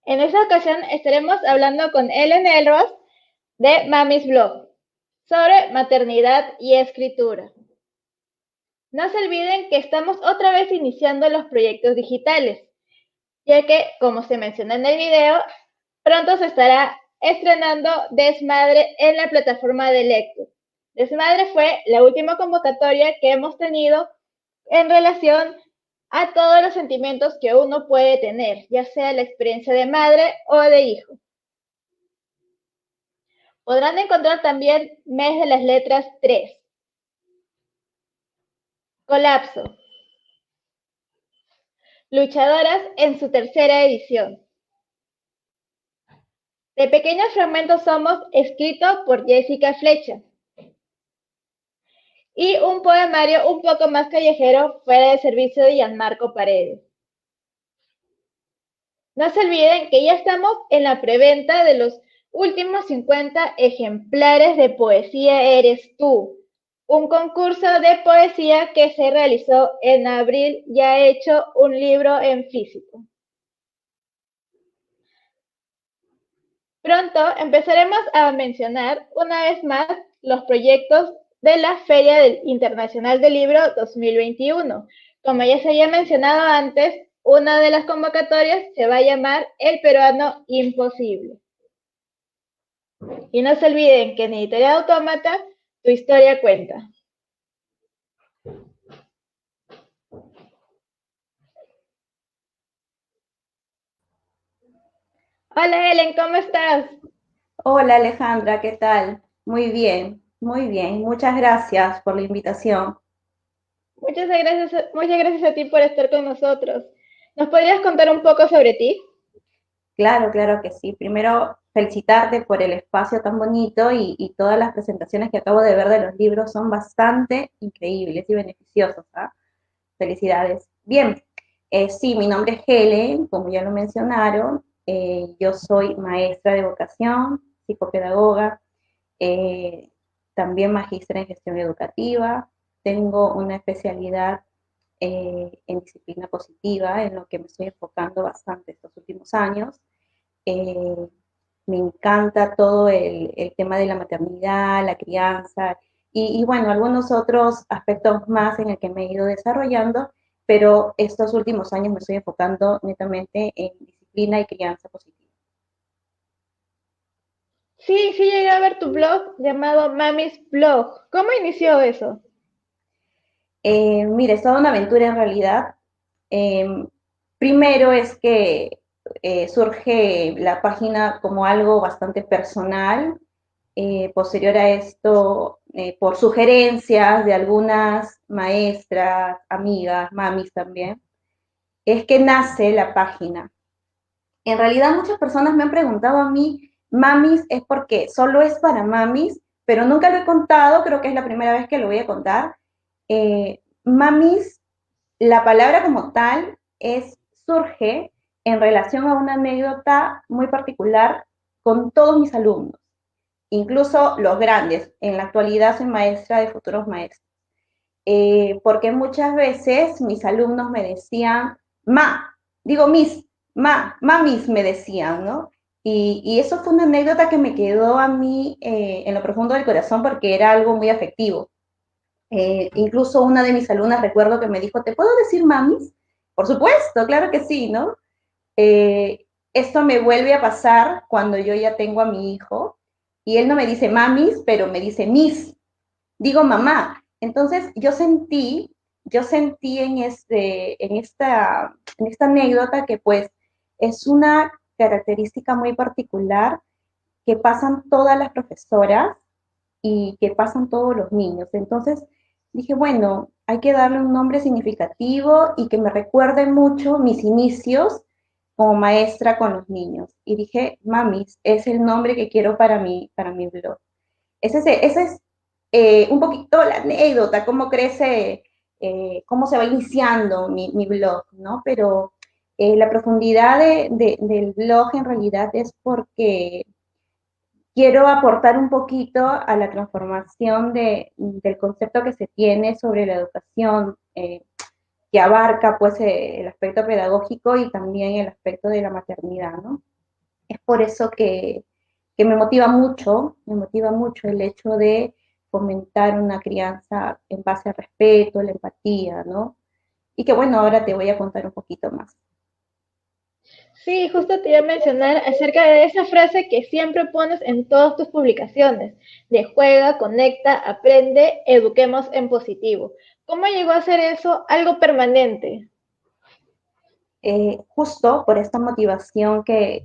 En esta ocasión estaremos hablando con Ellen Elros de Mami's Blog sobre maternidad y escritura. No se olviden que estamos otra vez iniciando los proyectos digitales, ya que, como se menciona en el video, pronto se estará estrenando Desmadre en la plataforma de Lecture. Desmadre fue la última convocatoria que hemos tenido en relación a todos los sentimientos que uno puede tener, ya sea la experiencia de madre o de hijo. Podrán encontrar también Mes de las Letras 3. Colapso. Luchadoras en su tercera edición. De pequeños fragmentos somos, escrito por Jessica Flecha. Y un poemario un poco más callejero, fuera de servicio, de Gianmarco Paredes. No se olviden que ya estamos en la preventa de los últimos 50 ejemplares de Poesía Eres Tú, un concurso de poesía que se realizó en abril y ha hecho un libro en físico. Pronto empezaremos a mencionar una vez más los proyectos de la Feria Internacional del Libro 2021. Como ya se había mencionado antes, una de las convocatorias se va a llamar El Peruano Imposible. Y no se olviden que en Editorial Autómata, tu historia cuenta. Hola Helen, ¿cómo estás? Hola Alejandra, ¿qué tal? Muy bien, muy bien. Muchas gracias por la invitación. Muchas gracias a ti por estar con nosotros. ¿Nos podrías contar un poco sobre ti? Claro, claro que sí. Primero, felicitarte por el espacio tan bonito y todas las presentaciones que acabo de ver de los libros son bastante increíbles y beneficiosos, ¿ah? Felicidades. Bien, sí, mi nombre es Helen, como ya lo mencionaron. Yo soy maestra de vocación, psicopedagoga, eh, también magíster en gestión educativa. Tengo una especialidad en disciplina positiva, en lo que me estoy enfocando bastante estos últimos años. Eh, Me encanta todo el tema de la maternidad, la crianza y, bueno, algunos otros aspectos más en el que me he ido desarrollando, pero estos últimos años me estoy enfocando netamente en disciplina y crianza positiva. Sí, sí llegué a ver tu blog llamado Mami's Blog. ¿Cómo inició eso? Mira, es toda una aventura en realidad. Eh, Primero es que surge la página como algo bastante personal. Posterior a esto, por sugerencias de algunas maestras, amigas, mamis también, es que nace la página. En realidad muchas personas me han preguntado a mí, mamis es porque solo es para mamis, pero nunca lo he contado, creo que es la primera vez que lo voy a contar. Mamis, la palabra como tal surge en relación a una anécdota muy particular con todos mis alumnos, incluso los grandes. En la actualidad soy maestra de futuros maestros. Porque muchas veces mis alumnos me decían, digo mamis me decían, ¿no? Y eso fue una anécdota que me quedó a mí en lo profundo del corazón porque era algo muy afectivo. Incluso una de mis alumnas recuerdo que me dijo, ¿te puedo decir mamis? Por supuesto, claro que sí, ¿no? Esto me vuelve a pasar cuando yo ya tengo a mi hijo y él no me dice mamis, pero me dice digo mamá. Entonces yo sentí en esta anécdota que pues es una característica muy particular que pasan todas las profesoras y que pasan todos los niños. Entonces dije, bueno, hay que darle un nombre significativo y que me recuerde mucho mis inicios como maestra con los niños. Y dije, mamis, es el nombre que quiero para mi blog. Ese es un poquito la anécdota, cómo crece, cómo se va iniciando mi blog, ¿no? Pero la profundidad del blog en realidad es porque quiero aportar un poquito a la transformación del concepto que se tiene sobre la educación, que abarca pues el aspecto pedagógico y también el aspecto de la maternidad, ¿no? Es por eso que me motiva mucho el hecho de fomentar una crianza en base al respeto, la empatía, ¿no? Y que bueno, ahora te voy a contar un poquito más. Sí, justo te iba a mencionar acerca de esa frase que siempre pones en todas tus publicaciones, de juega, conecta, aprende, eduquemos en positivo. ¿Cómo llegó a ser eso algo permanente? Justo por esta motivación que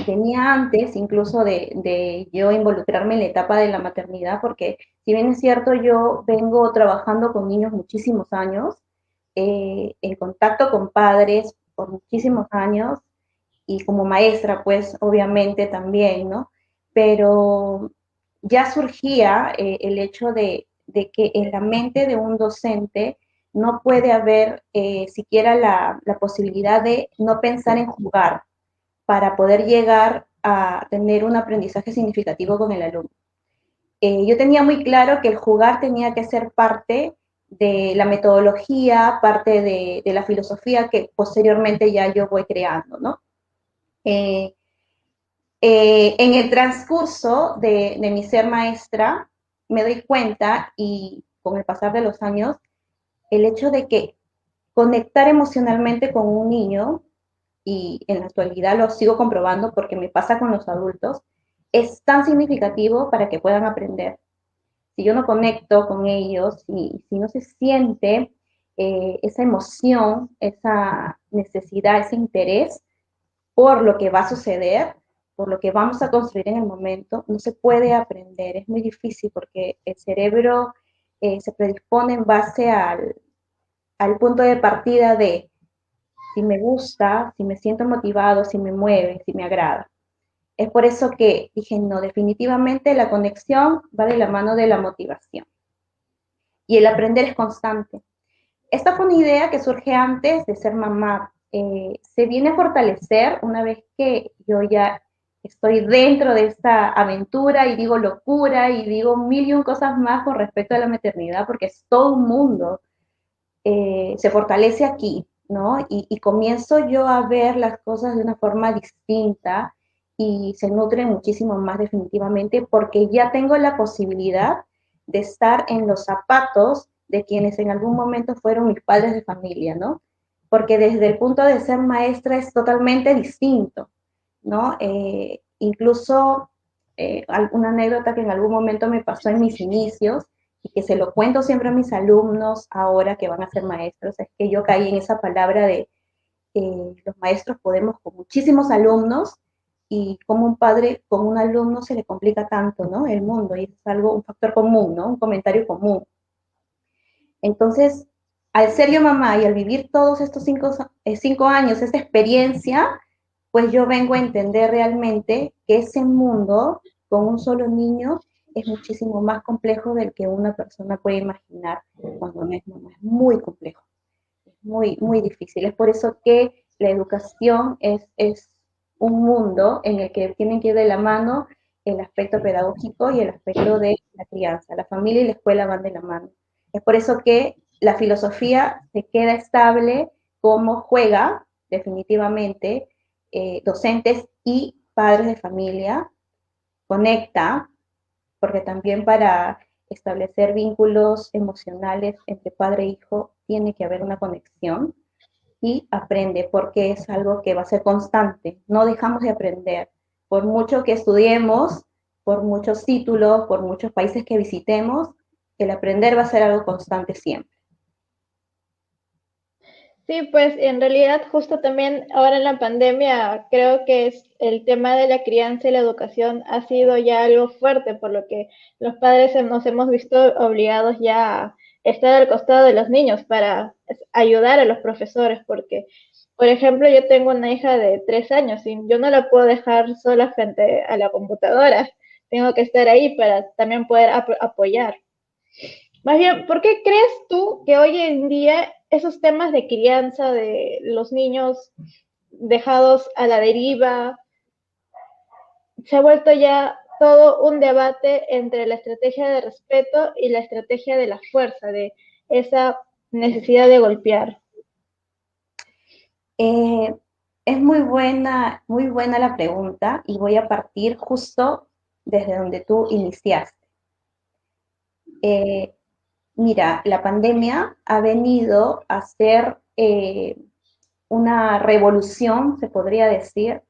tenía antes, incluso de yo involucrarme en la etapa de la maternidad, porque si bien es cierto, yo vengo trabajando con niños muchísimos años, en contacto con padres por muchísimos años, y como maestra, pues obviamente también, ¿no? Pero ya surgía el hecho de que en la mente de un docente no puede haber siquiera la posibilidad de no pensar en jugar para poder llegar a tener un aprendizaje significativo con el alumno. Yo tenía muy claro que el jugar tenía que ser parte de la metodología, parte de la filosofía que posteriormente ya yo voy creando, ¿no? Eh, en el transcurso de mi ser maestra, me doy cuenta y con el pasar de los años, el hecho de que conectar emocionalmente con un niño, y en la actualidad lo sigo comprobando porque me pasa con los adultos, es tan significativo para que puedan aprender. Si yo no conecto con ellos, si no se siente esa emoción, esa necesidad, ese interés, por lo que va a suceder, por lo que vamos a construir en el momento, no se puede aprender, es muy difícil porque el cerebro se predispone en base al punto de partida de si me gusta, si me siento motivado, si me mueve, si me agrada. Es por eso que dije, no, definitivamente la conexión va de la mano de la motivación y el aprender es constante. Esta fue una idea que surge antes de ser mamá. Se viene a fortalecer una vez que yo ya estoy dentro de esta aventura y digo locura y digo mil y un cosas más con respecto a la maternidad, porque es todo un mundo. Se fortalece aquí, ¿no? Y comienzo yo a ver las cosas de una forma distinta y se nutren muchísimo más definitivamente porque ya tengo la posibilidad de estar en los zapatos de quienes en algún momento fueron mis padres de familia, ¿no? Porque desde el punto de ser maestra es totalmente distinto, ¿no? Incluso alguna anécdota que en algún momento me pasó en mis inicios y que se lo cuento siempre a mis alumnos ahora que van a ser maestros, es que yo caí en esa palabra de los maestros podemos con muchísimos alumnos y como un padre con un alumno se le complica tanto, ¿no? El mundo y es algo, un factor común, ¿no? Un comentario común. Entonces, al ser yo mamá y al vivir todos estos 5 años, esta experiencia, pues yo vengo a entender realmente que ese mundo con un solo niño es muchísimo más complejo del que una persona puede imaginar cuando no es mamá. Es muy complejo, es muy, muy difícil. Es por eso que la educación es un mundo en el que tienen que ir de la mano el aspecto pedagógico y el aspecto de la crianza. La familia y la escuela van de la mano. Es por eso que la filosofía se queda estable como juega definitivamente docentes y padres de familia, conecta, porque también para establecer vínculos emocionales entre padre e hijo tiene que haber una conexión y aprende porque es algo que va a ser constante. No dejamos de aprender. Por mucho que estudiemos, por muchos títulos, por muchos países que visitemos, el aprender va a ser algo constante siempre. Sí, pues en realidad justo también ahora en la pandemia creo que es el tema de la crianza y la educación ha sido ya algo fuerte, por lo que los padres nos hemos visto obligados ya a estar al costado de los niños para ayudar a los profesores, porque, por ejemplo, yo tengo una hija de 3 años y yo no la puedo dejar sola frente a la computadora, tengo que estar ahí para también poder apoyar. Más bien, ¿por qué crees tú que hoy en día esos temas de crianza de los niños dejados a la deriva se ha vuelto ya todo un debate entre la estrategia de respeto y la estrategia de la fuerza, de esa necesidad de golpear? Eh, Es muy buena la pregunta y voy a partir justo desde donde tú iniciaste. Eh, Mira, la pandemia ha venido a ser una revolución, se podría decir,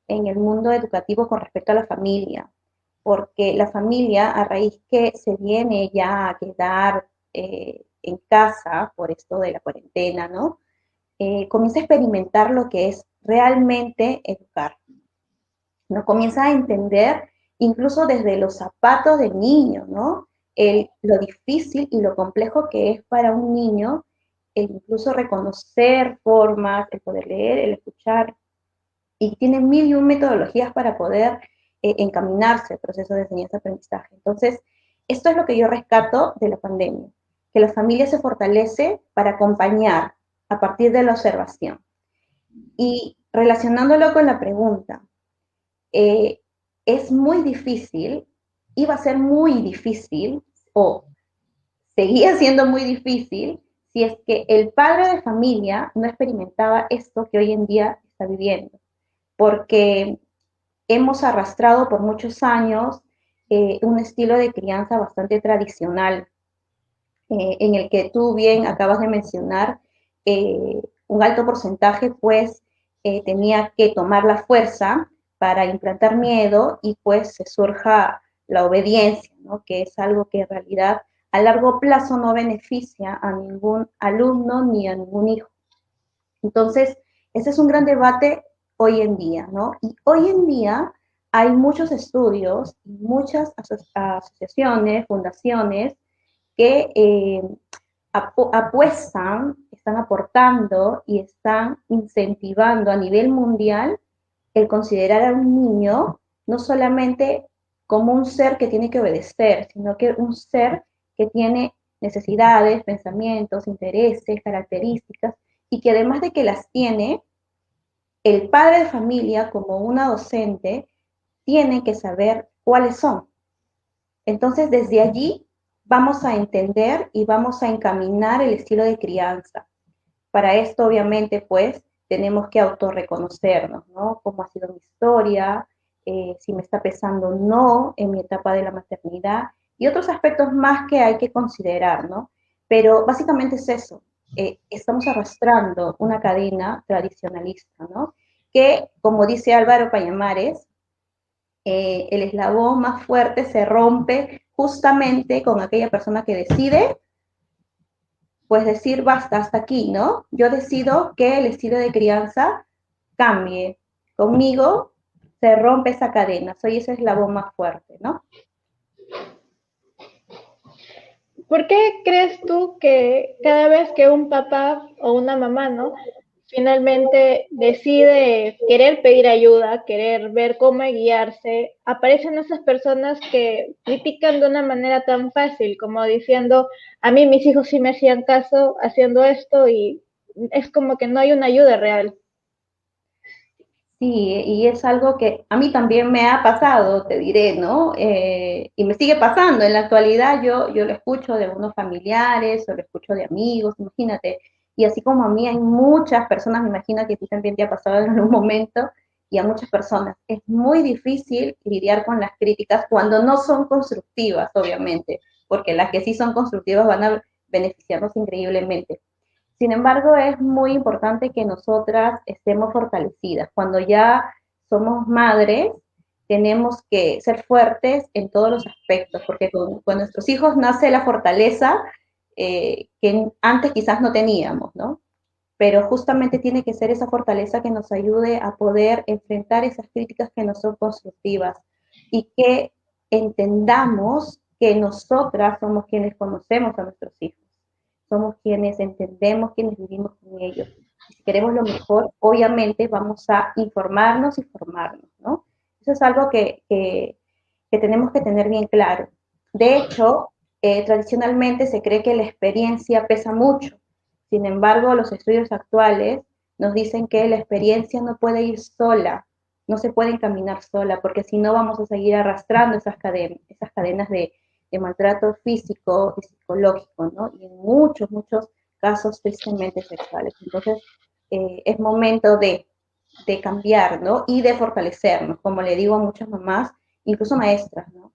en el mundo educativo con respecto a la familia, porque la familia, a raíz que se viene ya a quedar en casa por esto de la cuarentena, ¿no? Comienza a experimentar lo que es realmente educar, ¿no? Comienza a entender incluso desde los zapatos del niño, ¿no? Lo difícil y lo complejo que es para un niño el incluso reconocer formas, el poder leer, el escuchar, y tiene mil y un metodologías para poder encaminarse al proceso de enseñanza-aprendizaje. Entonces, esto es lo que yo rescato de la pandemia, que la familia se fortalece para acompañar a partir de la observación. Y relacionándolo con la pregunta, eh, es muy difícil, iba a ser muy difícil, o seguía siendo muy difícil, si es que el padre de familia no experimentaba esto que hoy en día está viviendo. Porque hemos arrastrado por muchos años un estilo de crianza bastante tradicional, en el que tú bien acabas de mencionar, un alto porcentaje pues tenía que tomar la fuerza para implantar miedo y pues se surja la obediencia, ¿no? Que es algo que en realidad a largo plazo no beneficia a ningún alumno ni a ningún hijo. Entonces, ese es un gran debate hoy en día, ¿no? Y hoy en día hay muchos estudios, muchas asociaciones, fundaciones que apuestan, están aportando y están incentivando a nivel mundial el considerar a un niño no solamente como un ser que tiene que obedecer, sino que un ser que tiene necesidades, pensamientos, intereses, características, y que además de que las tiene, el padre de familia como una docente tiene que saber cuáles son. Entonces, desde allí vamos a entender y vamos a encaminar el estilo de crianza. Para esto, obviamente, pues, tenemos que autorreconocernos, ¿no? Cómo ha sido mi historia, si me está pesando o no en mi etapa de la maternidad y otros aspectos más que hay que considerar, ¿no? Pero básicamente es eso. Estamos arrastrando una cadena tradicionalista, ¿no? Que, como dice Álvaro Payamares, el eslabón más fuerte se rompe justamente con aquella persona que decide, pues decir basta, hasta aquí, ¿no? Yo decido que el estilo de crianza cambie. Conmigo se rompe esa cadena, soy ese eslabón más fuerte, ¿no? ¿Por qué crees tú que cada vez que un papá o una mamá, ¿no? Finalmente decide querer pedir ayuda, querer ver cómo guiarse, aparecen esas personas que critican de una manera tan fácil, como diciendo, a mí mis hijos sí me hacían caso haciendo esto y es como que no hay una ayuda real. Sí, y es algo que a mí también me ha pasado, te diré, ¿no? Y me sigue pasando. En la actualidad yo lo escucho de unos familiares o lo escucho de amigos, imagínate. Y así como a mí hay muchas personas, me imagino que a ti también te ha pasado en algún momento, y a muchas personas. Es muy difícil lidiar con las críticas cuando no son constructivas, obviamente, porque las que sí son constructivas van a beneficiarnos increíblemente. Sin embargo, es muy importante que nosotras estemos fortalecidas. Cuando ya somos madres, tenemos que ser fuertes en todos los aspectos, porque con nuestros hijos nace la fortaleza que antes quizás no teníamos, ¿no? Pero justamente tiene que ser esa fortaleza que nos ayude a poder enfrentar esas críticas que no son constructivas y que entendamos que nosotras somos quienes conocemos a nuestros hijos, somos quienes entendemos, quienes vivimos con ellos. Y si queremos lo mejor, obviamente vamos a informarnos y formarnos, ¿no? Eso es algo que tenemos que tener bien claro. De hecho, tradicionalmente se cree que la experiencia pesa mucho. Sin embargo, los estudios actuales nos dicen que la experiencia no puede ir sola, no se puede encaminar sola, porque si no vamos a seguir arrastrando esas cadenas de maltrato físico y psicológico, ¿no? Y en muchos, muchos casos tristemente sexuales. Entonces, es momento de de cambiar, ¿no? Y de fortalecernos, como le digo a muchas mamás, incluso maestras, ¿no?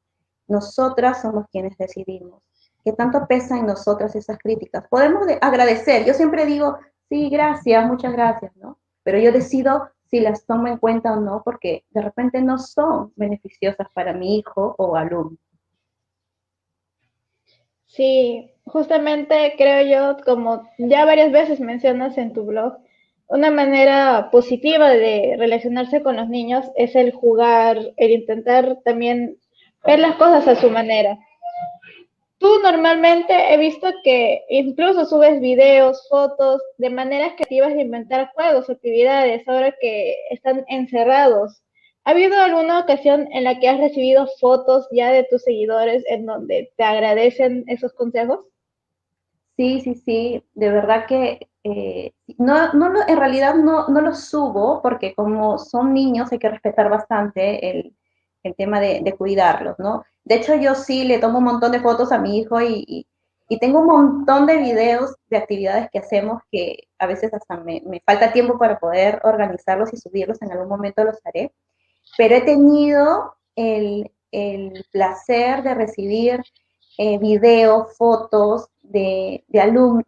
Nosotras somos quienes decidimos. ¿Qué tanto pesa en nosotras esas críticas? Podemos agradecer, yo siempre digo, sí, gracias, muchas gracias, ¿no? Pero yo decido si las tomo en cuenta o no, porque de repente no son beneficiosas para mi hijo o alumno. Sí, justamente creo yo, como ya varias veces mencionas en tu blog, una manera positiva de relacionarse con los niños es el jugar, el intentar también ver las cosas a su manera. Tú normalmente he visto que incluso subes videos, fotos, de maneras creativas de inventar juegos, actividades, ahora que están encerrados. ¿Ha habido alguna ocasión en la que has recibido fotos ya de tus seguidores en donde te agradecen esos consejos? Sí, sí, sí, de verdad que no, no en realidad no, no los subo porque como son niños hay que respetar bastante el tema de cuidarlos, ¿no? De hecho, yo sí le tomo un montón de fotos a mi hijo y tengo un montón de videos de actividades que hacemos que a veces hasta me falta tiempo para poder organizarlos y subirlos, en algún momento los haré, pero he tenido el placer de recibir videos, fotos de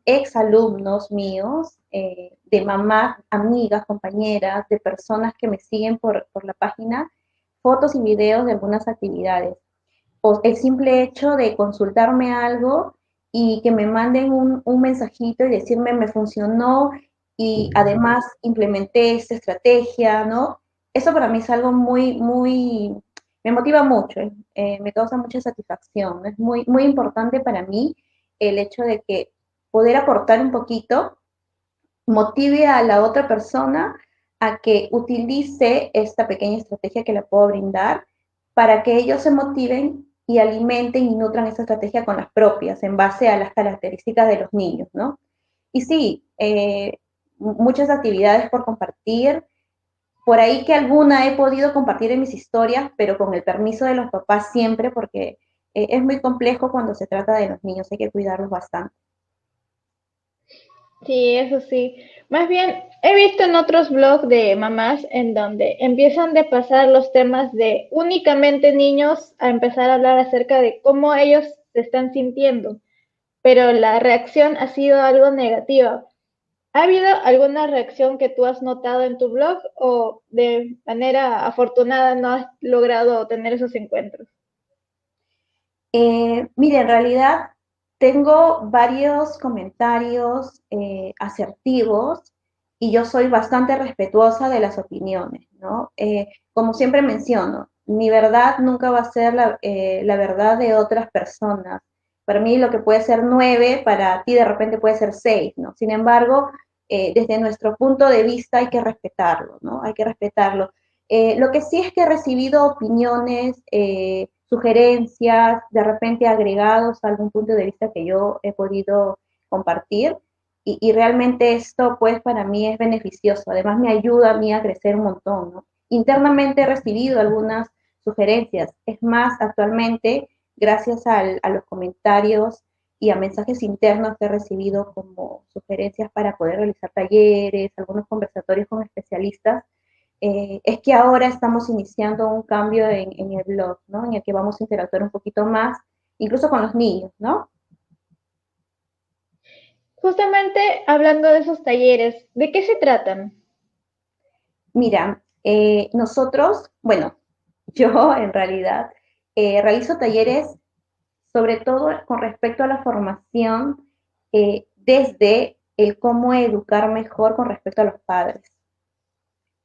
ex alumnos míos, de mamás, amigas, compañeras, de personas que me siguen por la página, fotos y videos de algunas actividades. O el simple hecho de consultarme algo y que me manden un mensajito y decirme me funcionó y además implementé esta estrategia, ¿no? Eso para mí es algo muy, muy, me motiva mucho, me causa mucha satisfacción. Es muy, muy importante para mí el hecho de que poder aportar un poquito motive a la otra persona a que utilice esta pequeña estrategia que le puedo brindar para que ellos se motiven y alimenten y nutran esa estrategia con las propias, en base a las características de los niños, ¿no? Y sí, muchas actividades por compartir, por ahí que alguna he podido compartir en mis historias, pero con el permiso de los papás siempre, porque es muy complejo cuando se trata de los niños, hay que cuidarlos bastante. Sí, eso sí. Más bien, he visto en otros blogs de mamás en donde empiezan de pasar los temas de únicamente niños a empezar a hablar acerca de cómo ellos se están sintiendo, pero la reacción ha sido algo negativa. ¿Ha habido alguna reacción que tú has notado en tu blog o de manera afortunada no has logrado tener esos encuentros? Mire, en realidad tengo varios comentarios asertivos y yo soy bastante respetuosa de las opiniones, ¿no? Como siempre menciono, mi verdad nunca va a ser la verdad de otras personas. Para mí lo que puede ser 9, para ti de repente puede ser 6, ¿no? Sin embargo, desde nuestro punto de vista hay que respetarlo, ¿no? Hay que respetarlo. Lo que sí es que he recibido opiniones, sugerencias, de repente agregados a algún punto de vista que yo he podido compartir y realmente esto pues para mí es beneficioso, además me ayuda a mí a crecer un montón, ¿no? Internamente he recibido algunas sugerencias, es más, actualmente, gracias a los comentarios y a mensajes internos que he recibido como sugerencias para poder realizar talleres, algunos conversatorios con especialistas, es que ahora estamos iniciando un cambio en el blog, ¿no? En el que vamos a interactuar un poquito más, incluso con los niños, ¿no? Justamente hablando de esos talleres, ¿de qué se tratan? Mira, nosotros, bueno, yo en realidad realizo talleres sobre todo con respecto a la formación desde el cómo educar mejor con respecto a los padres.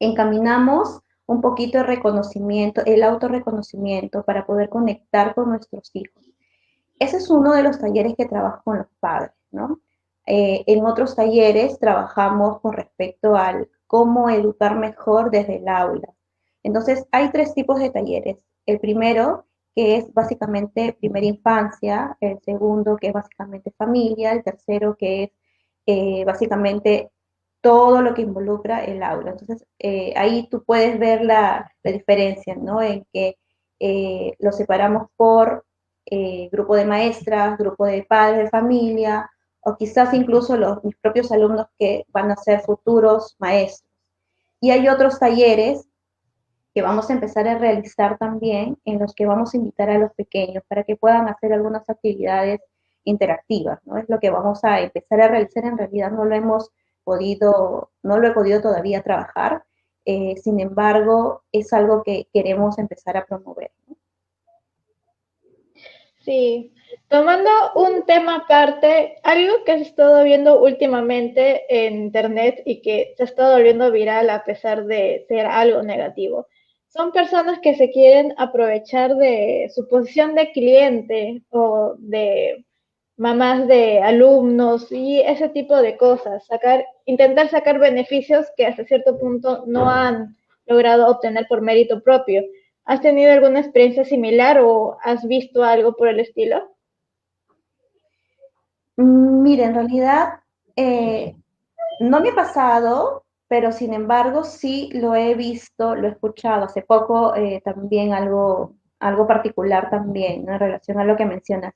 Encaminamos un poquito el reconocimiento, el autorreconocimiento para poder conectar con nuestros hijos. Ese es uno de los talleres que trabajo con los padres, ¿no? En otros talleres trabajamos con respecto al cómo educar mejor desde el aula. Entonces, hay tres tipos de talleres. El primero, que es básicamente primera infancia, el segundo, que es básicamente familia, el tercero, que es básicamente todo lo que involucra el aula. Entonces, ahí tú puedes ver la diferencia, ¿no? En que lo separamos por grupo de maestras, grupo de padres de familia, o quizás incluso mis propios alumnos que van a ser futuros maestros. Y hay otros talleres que vamos a empezar a realizar también, en los que vamos a invitar a los pequeños para que puedan hacer algunas actividades interactivas, ¿no? Es lo que vamos a empezar a realizar. En realidad no lo he podido todavía trabajar, sin embargo, es algo que queremos empezar a promover, ¿no? Sí, tomando un tema aparte, algo que se ha estado viendo últimamente en internet y que se ha estado volviendo viral a pesar de ser algo negativo, son personas que se quieren aprovechar de su posición de cliente o de mamás de alumnos y ese tipo de cosas, intentar sacar beneficios que hasta cierto punto no han logrado obtener por mérito propio. ¿Has tenido alguna experiencia similar o has visto algo por el estilo? Mire, en realidad no me ha pasado, pero sin embargo sí lo he visto, lo he escuchado. Hace poco también algo particular también, ¿no? En relación a lo que mencionas.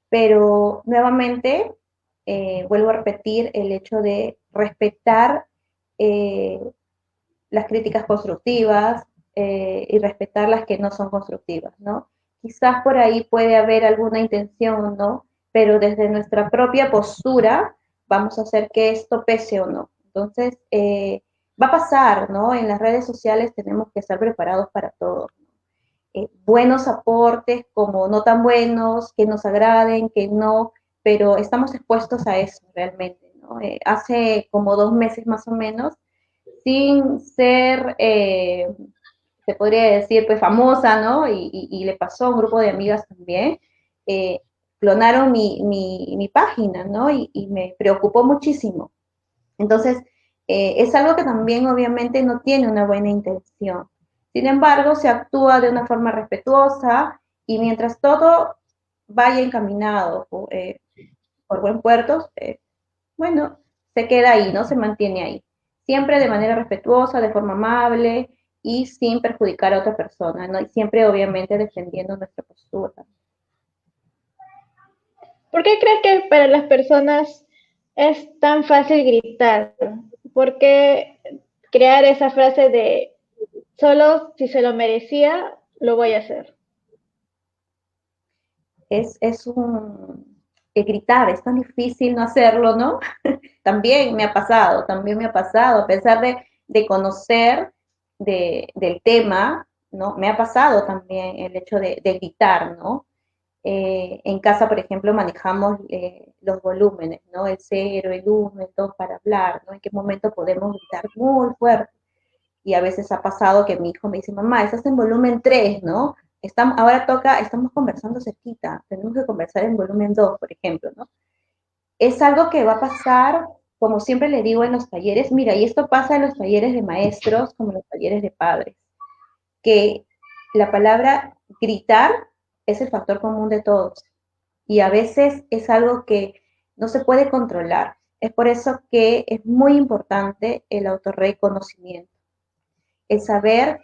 Pero nuevamente, vuelvo a repetir el hecho de respetar eh, las críticas constructivas y respetar las que no son constructivas, ¿no? Quizás por ahí puede haber alguna intención, ¿no? Pero desde nuestra propia postura vamos a hacer que esto pese o no. Entonces, va a pasar, ¿no? En las redes sociales tenemos que estar preparados para todo. Buenos aportes como no tan buenos, que nos agraden, que no, pero estamos expuestos a eso realmente, ¿no? Hace como 2 meses más o menos, sin ser, se podría decir, pues famosa, ¿no? Y le pasó a un grupo de amigas también, eh, clonaron mi página, ¿no? Y me preocupó muchísimo. Entonces, es algo que también obviamente no tiene una buena intención. Sin embargo, se actúa de una forma respetuosa y mientras todo vaya encaminado por buen puerto, bueno, se queda ahí, ¿no? Se mantiene ahí. Siempre de manera respetuosa, de forma amable y sin perjudicar a otra persona, ¿no? Y siempre, obviamente, defendiendo nuestra postura. ¿Por qué crees que para las personas es tan fácil gritar? ¿Por qué crear esa frase de solo si se lo merecía, lo voy a hacer? Es un gritar, es tan difícil no hacerlo, ¿no? También me ha pasado, a pesar de conocer del tema, ¿no? Me ha pasado también el hecho de gritar, ¿no? En casa, por ejemplo, manejamos los volúmenes, ¿no? El 0, el 1, el 2 para hablar, ¿no? En qué momento podemos gritar muy fuerte. Y a veces ha pasado que mi hijo me dice, mamá, estás en volumen 3, ¿no? Estamos conversando cerquita, tenemos que conversar en volumen 2, por ejemplo, ¿no? Es algo que va a pasar, como siempre le digo en los talleres, mira, y esto pasa en los talleres de maestros como en los talleres de padres, que la palabra gritar es el factor común de todos y a veces es algo que no se puede controlar. Es por eso que es muy importante el autorreconocimiento, el saber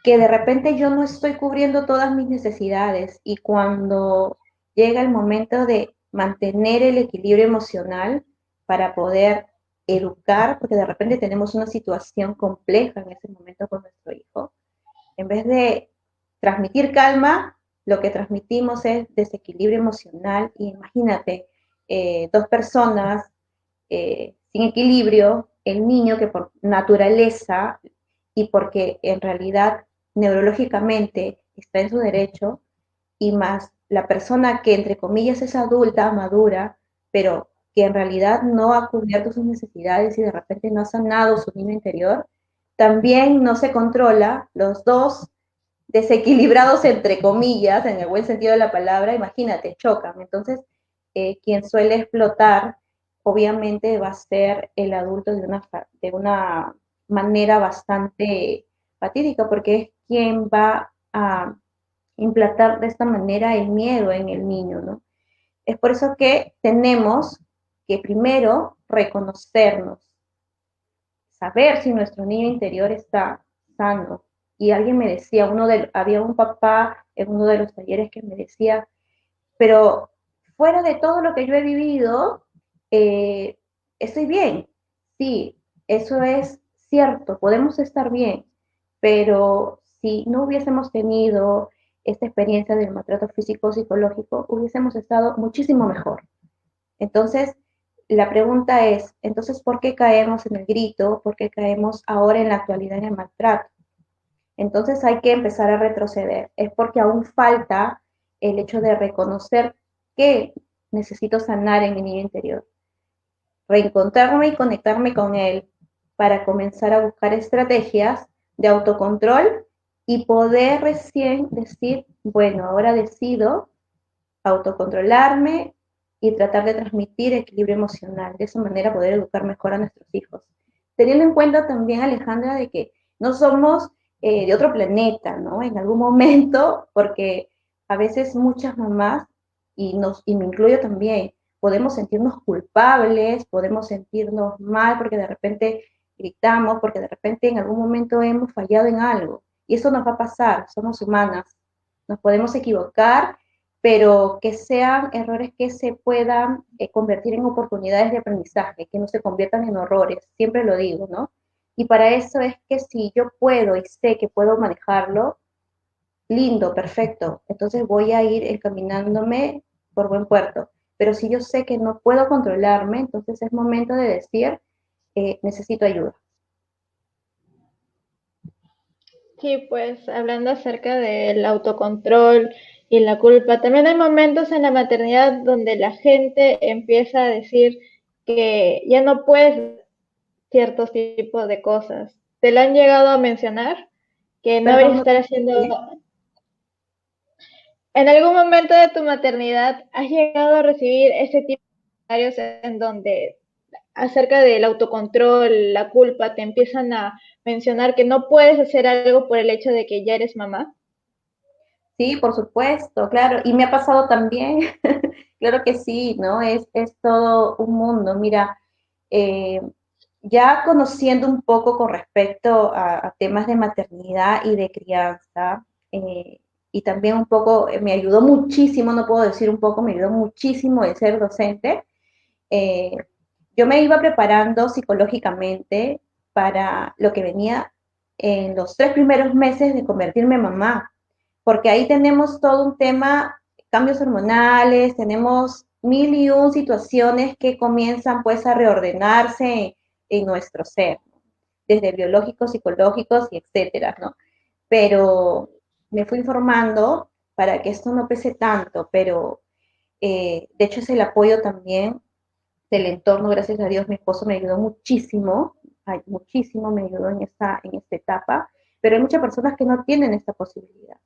que de repente yo no estoy cubriendo todas mis necesidades y cuando llega el momento de mantener el equilibrio emocional para poder educar, porque de repente tenemos una situación compleja en ese momento con nuestro hijo, en vez de transmitir calma, lo que transmitimos es desequilibrio emocional y imagínate, dos personas sin equilibrio, el niño que por naturaleza y porque en realidad neurológicamente está en su derecho, y más la persona que entre comillas es adulta, madura, pero que en realidad no ha cubierto sus necesidades y de repente no ha sanado su niño interior, también no se controla, los dos desequilibrados entre comillas, en el buen sentido de la palabra, imagínate, chocan. Entonces, quien suele explotar, obviamente va a ser el adulto de una manera bastante fatídica, porque es quien va a implantar de esta manera el miedo en el niño, ¿no? Es por eso que tenemos que primero reconocernos, saber si nuestro niño interior está sano. Y alguien me decía, había un papá en uno de los talleres que me decía, pero fuera de todo lo que yo he vivido, estoy bien. Sí, eso es cierto, podemos estar bien, pero si no hubiésemos tenido esta experiencia del maltrato físico psicológico, hubiésemos estado muchísimo mejor. Entonces, la pregunta es, entonces, ¿por qué caemos en el grito? ¿Por qué caemos ahora en la actualidad en el maltrato? Entonces hay que empezar a retroceder. Es porque aún falta el hecho de reconocer que necesito sanar en mi niño interior, reencontrarme y conectarme con él para comenzar a buscar estrategias de autocontrol y poder recién decir, bueno, ahora decido autocontrolarme y tratar de transmitir equilibrio emocional, de esa manera poder educar mejor a nuestros hijos. Teniendo en cuenta también, Alejandra, de que no somos de otro planeta, ¿no? En algún momento, porque a veces muchas mamás, y me incluyo también, podemos sentirnos culpables, podemos sentirnos mal porque de repente gritamos, porque de repente en algún momento hemos fallado en algo. Y eso nos va a pasar, somos humanas, nos podemos equivocar, pero que sean errores que se puedan convertir en oportunidades de aprendizaje, que no se conviertan en horrores, siempre lo digo, ¿no? Y para eso es que si yo puedo y sé que puedo manejarlo, lindo, perfecto, entonces voy a ir encaminándome por buen puerto. Pero si yo sé que no puedo controlarme, entonces es momento de decir, necesito ayuda. Sí, pues hablando acerca del autocontrol y la culpa, también hay momentos en la maternidad donde la gente empieza a decir que ya no puedes ciertos tipos de cosas. ¿Te lo han llegado a mencionar? Que no Perdón, deberías no estar te haciendo... escuché. ¿En algún momento de tu maternidad has llegado a recibir ese tipo de comentarios en donde acerca del autocontrol, la culpa, te empiezan a mencionar que no puedes hacer algo por el hecho de que ya eres mamá? Sí, por supuesto, claro, y me ha pasado también, claro que sí, ¿no? Es todo un mundo. Mira, eh, ya conociendo un poco con respecto a temas de maternidad y de crianza, y también un poco, me ayudó muchísimo, no puedo decir un poco, me ayudó muchísimo el ser docente. eh, yo me iba preparando psicológicamente para lo que venía en los 3 primeros meses de convertirme en mamá, porque ahí tenemos todo un tema, cambios hormonales, tenemos mil y un situaciones que comienzan pues a reordenarse en nuestro ser, desde biológicos, psicológicos y etcétera, ¿no? Pero me fui informando para que esto no pese tanto, pero de hecho es el apoyo también del entorno, gracias a Dios, mi esposo me ayudó muchísimo, ay, muchísimo me ayudó en esta etapa, pero hay muchas personas que no tienen esta posibilidad.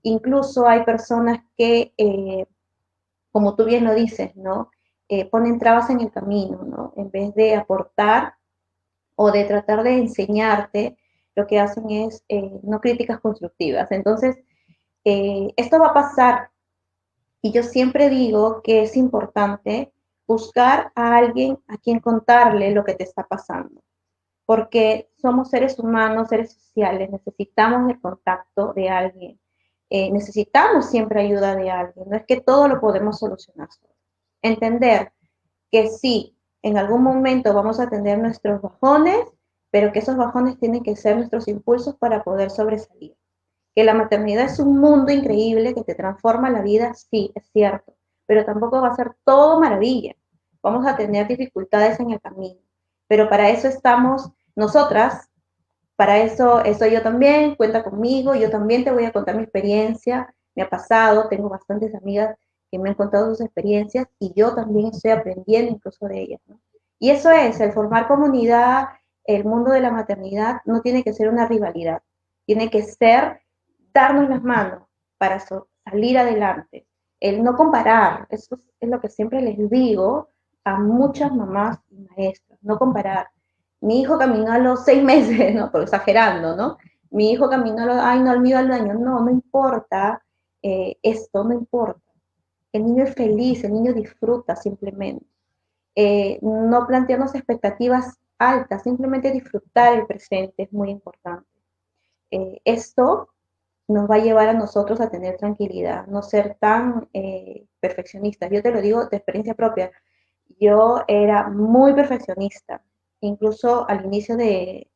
Incluso hay personas que, como tú bien lo dices, ¿no? Ponen trabas en el camino, ¿no? En vez de aportar o de tratar de enseñarte, lo que hacen es no críticas constructivas. Entonces, esto va a pasar y yo siempre digo que es importante buscar a alguien a quien contarle lo que te está pasando, porque somos seres humanos, seres sociales, necesitamos el contacto de alguien, necesitamos siempre ayuda de alguien, no es que todo lo podemos solucionar solos. Entender que sí, en algún momento vamos a tener nuestros bajones, pero que esos bajones tienen que ser nuestros impulsos para poder sobresalir. Que la maternidad es un mundo increíble que te transforma la vida, sí, es cierto, pero tampoco va a ser todo maravilla. Vamos a tener dificultades en el camino, pero para eso estamos nosotras, para eso estoy yo también, cuenta conmigo, yo también te voy a contar mi experiencia, me ha pasado, tengo bastantes amigas que me han contado sus experiencias y yo también estoy aprendiendo incluso de ellas, ¿no? Y eso es, el formar comunidad, el mundo de la maternidad no tiene que ser una rivalidad, tiene que ser darnos las manos para salir adelante, el no comparar, eso es lo que siempre les digo a muchas mamás y maestras, no comparar. Mi hijo caminó a los 6 meses, ¿no? Por exagerando, ¿no? Mi hijo caminó a los, ay, no, el mío al año. No, no importa esto, no importa. El niño es feliz, el niño disfruta simplemente. No plantearnos expectativas altas, simplemente disfrutar el presente es muy importante. Esto nos va a llevar a nosotros a tener tranquilidad, no ser tan perfeccionistas. Yo te lo digo de experiencia propia. Yo era muy perfeccionista. incluso al inicio de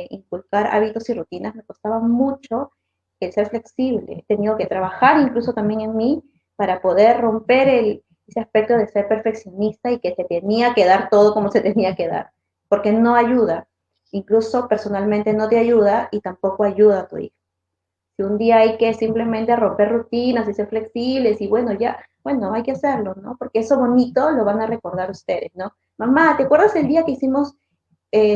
inculcar hábitos y rutinas, me costaba mucho el ser flexible. He tenido que trabajar incluso también en mí para poder romper ese aspecto de ser perfeccionista y que se tenía que dar todo como se tenía que dar, porque no ayuda. Incluso personalmente no te ayuda y tampoco ayuda a tu hijo. Si un día hay que simplemente romper rutinas y ser flexibles y bueno, ya, bueno, hay que hacerlo, ¿no? Porque eso bonito lo van a recordar ustedes, ¿no? Mamá, ¿te acuerdas el día que hicimos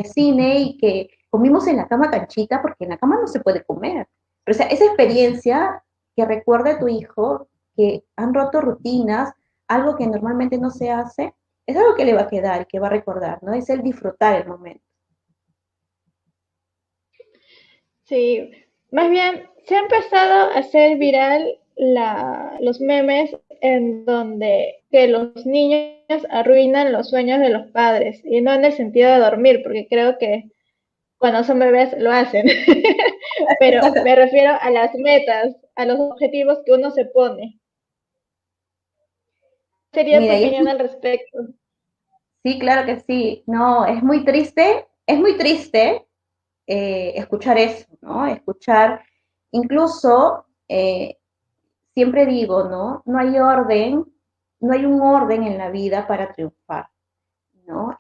cine y que comimos en la cama canchita? Porque en la cama no se puede comer. Pero, o sea, esa experiencia que recuerde a tu hijo que han roto rutinas, algo que normalmente no se hace, es algo que le va a quedar y que va a recordar, ¿no? Es el disfrutar el momento. Sí, más bien se ha empezado a hacer viral los memes en donde que los niños arruinan los sueños de los padres y no en el sentido de dormir, porque creo que cuando son bebés lo hacen, pero me refiero a las metas, a los objetivos que uno se pone. ¿Cuál sería tu Mira, y es opinión al respecto? sí, claro que sí. No, es muy triste escuchar eso, ¿no? Escuchar, incluso, siempre digo, ¿no? No hay orden, no hay un orden en la vida para triunfar, ¿no?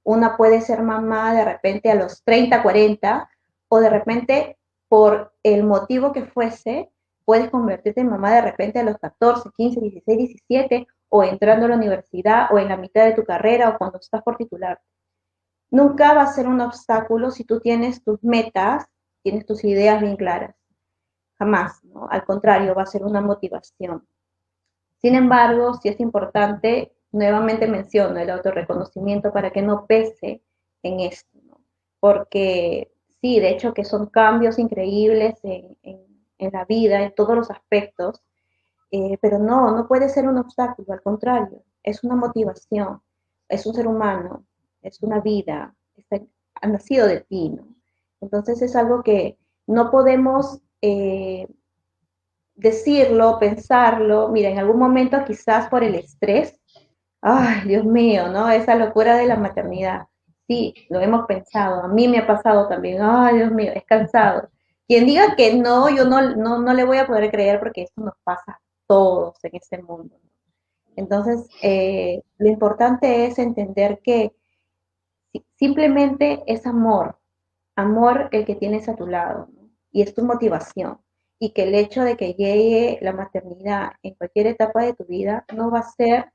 Una puede ser mamá de repente a los 30, 40, o de repente, por el motivo que fuese, puedes convertirte en mamá de repente a los 14, 15, 16, 17, o entrando a la universidad, o en la mitad de tu carrera, o cuando estás por titular. Nunca va a ser un obstáculo si tú tienes tus metas, tienes tus ideas bien claras. Jamás, ¿no? Al contrario, va a ser una motivación. Sin embargo, sí es importante, nuevamente menciono el autorreconocimiento para que no pese en esto, ¿no? Porque sí, de hecho que son cambios increíbles en la vida, en todos los aspectos, pero no, no puede ser un obstáculo, al contrario, es una motivación, es un ser humano, es una vida, ha nacido de ti, ¿no? Entonces es algo que no podemos decirlo, pensarlo, mira, en algún momento quizás por el estrés, ay, Dios mío, ¿no? Esa locura de la maternidad. Sí, lo hemos pensado, a mí me ha pasado también, ay, Dios mío, es cansado. Quien diga que no, yo no le voy a poder creer porque esto nos pasa a todos en este mundo. Entonces, lo importante es entender que simplemente es amor, amor el que tienes a tu lado, ¿no? Y es tu motivación. Y que el hecho de que llegue la maternidad en cualquier etapa de tu vida no va a ser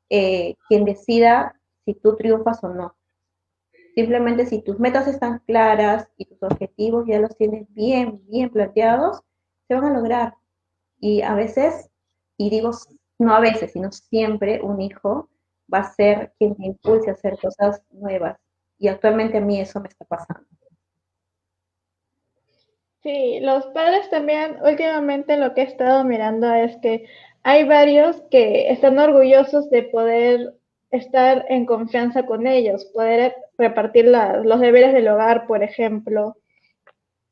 quien decida si tú triunfas o no. Simplemente si tus metas están claras y tus objetivos ya los tienes bien, bien planteados, se van a lograr. Y a veces, y digo no a veces, sino siempre, un hijo va a ser quien te impulse a hacer cosas nuevas. Y actualmente a mí eso me está pasando. Sí, los padres también, últimamente lo que he estado mirando es que hay varios que están orgullosos de poder estar en confianza con ellos, poder repartir los deberes del hogar, por ejemplo,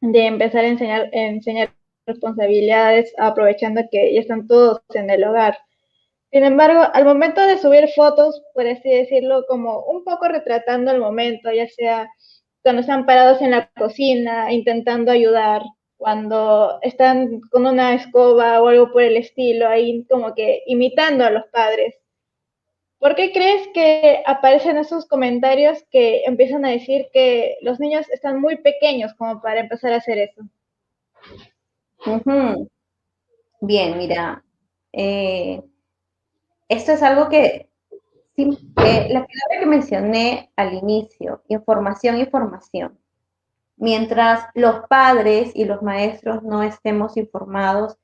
de empezar a enseñar responsabilidades, aprovechando que ya están todos en el hogar. Sin embargo, al momento de subir fotos, por así decirlo, como un poco retratando el momento, ya sea cuando están parados en la cocina intentando ayudar, cuando están con una escoba o algo por el estilo, ahí como que imitando a los padres. ¿Por qué crees que aparecen esos comentarios que empiezan a decir que los niños están muy pequeños como para empezar a hacer eso? Ujú. Bien, mira, eh, esto es algo que, la palabra que mencioné al inicio, información, información. Mientras los padres y los maestros no estemos informados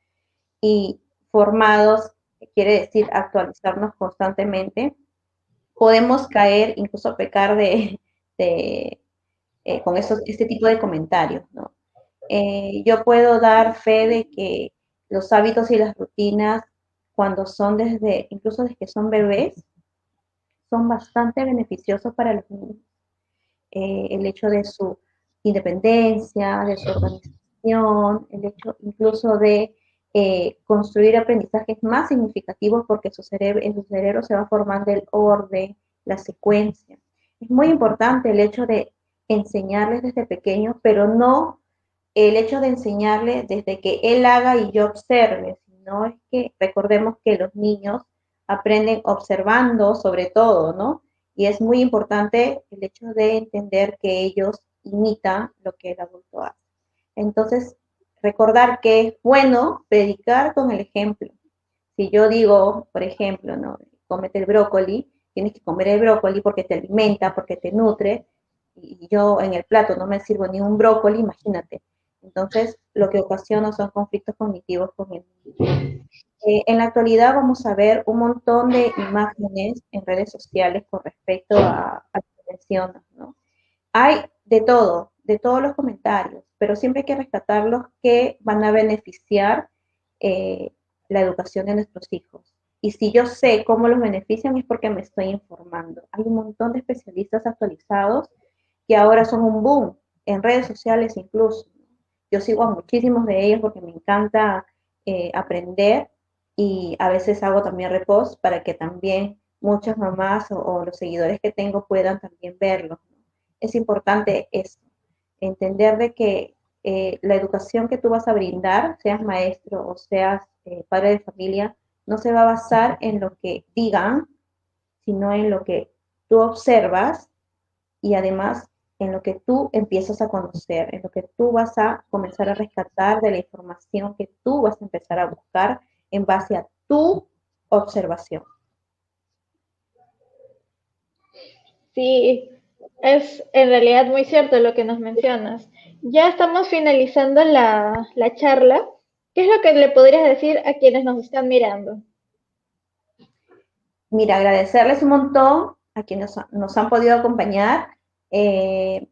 y formados, quiere decir actualizarnos constantemente, podemos caer, incluso pecar de con este tipo de comentarios, ¿no? Yo puedo dar fe de que los hábitos y las rutinas, cuando son incluso desde que son bebés, son bastante beneficiosos para los niños. El hecho de su independencia, de su organización, el hecho incluso de construir aprendizajes más significativos porque en su cerebro se va formando el orden, la secuencia. Es muy importante el hecho de enseñarles desde pequeños, pero no el hecho de enseñarles desde que él haga y yo observe, sino es que recordemos que los niños aprenden observando sobre todo, ¿no? Y es muy importante el hecho de entender que ellos imitan lo que el adulto hace. Entonces, recordar que es bueno predicar con el ejemplo. Si yo digo, por ejemplo, ¿no? Cómete el brócoli, tienes que comer el brócoli porque te alimenta, porque te nutre, y yo en el plato no me sirvo ni un brócoli, imagínate. Entonces, lo que ocasiona son conflictos cognitivos con el niño. En la actualidad vamos a ver un montón de imágenes en redes sociales con respecto a lo que mencionas, ¿no? Hay de todos los comentarios, pero siempre hay que rescatar los que van a beneficiar eh, la educación de nuestros hijos. Y si yo sé cómo los benefician es porque me estoy informando. Hay un montón de especialistas actualizados que ahora son un boom, en redes sociales incluso. Yo sigo a muchísimos de ellos porque me encanta aprender y a veces hago también repost para que también muchas mamás o los seguidores que tengo puedan también verlos. Es importante eso, entender de que la educación que tú vas a brindar, seas maestro o seas padre de familia, no se va a basar en lo que digan, sino en lo que tú observas y además en lo que tú empiezas a conocer, en lo que tú vas a comenzar a rescatar de la información que tú vas a empezar a buscar en base a tu observación. Sí, es en realidad muy cierto lo que nos mencionas. Ya estamos finalizando la charla. ¿Qué es lo que le podrías decir a quienes nos están mirando? Mira, agradecerles un montón a quienes nos han podido acompañar, eh,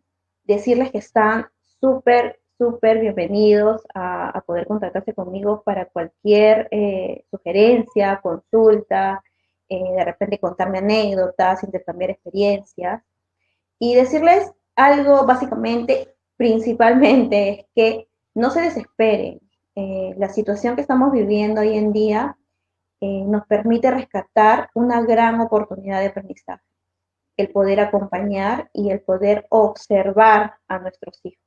decirles que están súper, súper bienvenidos a poder contactarse conmigo para cualquier sugerencia, consulta, de repente contarme anécdotas, intercambiar experiencias y decirles algo básicamente, principalmente, es que no se desesperen. La situación que estamos viviendo hoy en día nos permite rescatar una gran oportunidad de aprendizaje, el poder acompañar y el poder observar a nuestros hijos,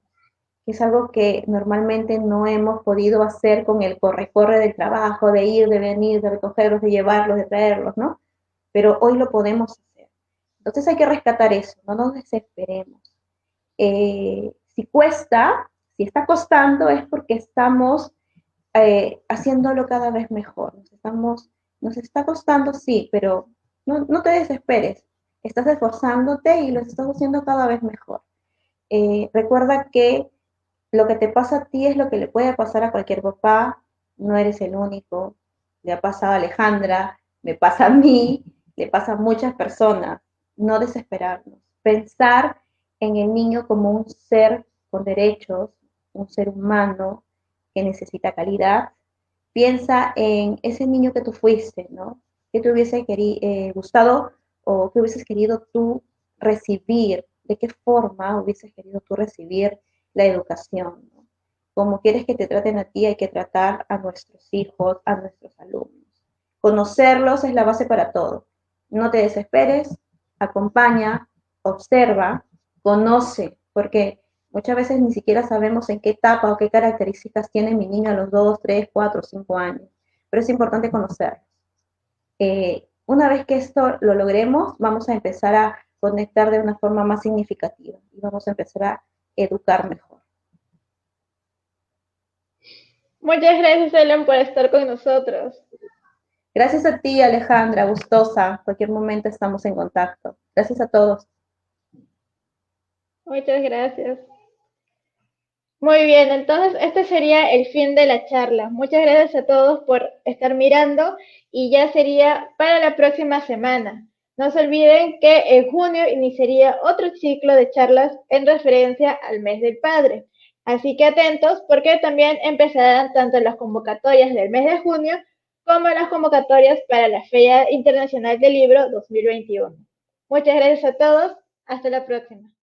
que es algo que normalmente no hemos podido hacer con el corre-corre del trabajo, de ir, de venir, de recogerlos, de llevarlos, de traerlos, ¿no? Pero hoy lo podemos hacer. Entonces hay que rescatar eso, no nos desesperemos. Si cuesta, si está costando, es porque estamos haciéndolo cada vez mejor. Nos está costando, sí, pero no te desesperes. Estás esforzándote y lo estás haciendo cada vez mejor. Recuerda que lo que te pasa a ti es lo que le puede pasar a cualquier papá, no eres el único, le ha pasado a Alejandra, me pasa a mí, le pasa a muchas personas. No desesperarnos, pensar en el niño como un ser con derechos, un ser humano que necesita calidad. Piensa en ese niño que tú fuiste, ¿no? Que te hubiese gustado o que hubieses querido tú recibir, de qué forma hubieses querido tú recibir la educación, ¿no? Como quieres que te traten a ti, hay que tratar a nuestros hijos, a nuestros alumnos. Conocerlos es la base para todo. No te desesperes, acompaña, observa, conoce, porque muchas veces ni siquiera sabemos en qué etapa o qué características tiene mi niño a los 2, 3, 4, 5 años, pero es importante conocerlos. Una vez que esto lo logremos, vamos a empezar a conectar de una forma más significativa y vamos a empezar a educar mejor. Muchas gracias, Ellen, por estar con nosotros. Gracias a ti, Alejandra, gustosa. Cualquier momento estamos en contacto. Gracias a todos. Muchas gracias. Muy bien, entonces este sería el fin de la charla. Muchas gracias a todos por estar mirando y ya sería para la próxima semana. No se olviden que en junio iniciaría otro ciclo de charlas en referencia al mes del padre. Así que atentos porque también empezarán tanto las convocatorias del mes de junio como las convocatorias para la Feria Internacional del Libro 2021. Muchas gracias a todos. Hasta la próxima.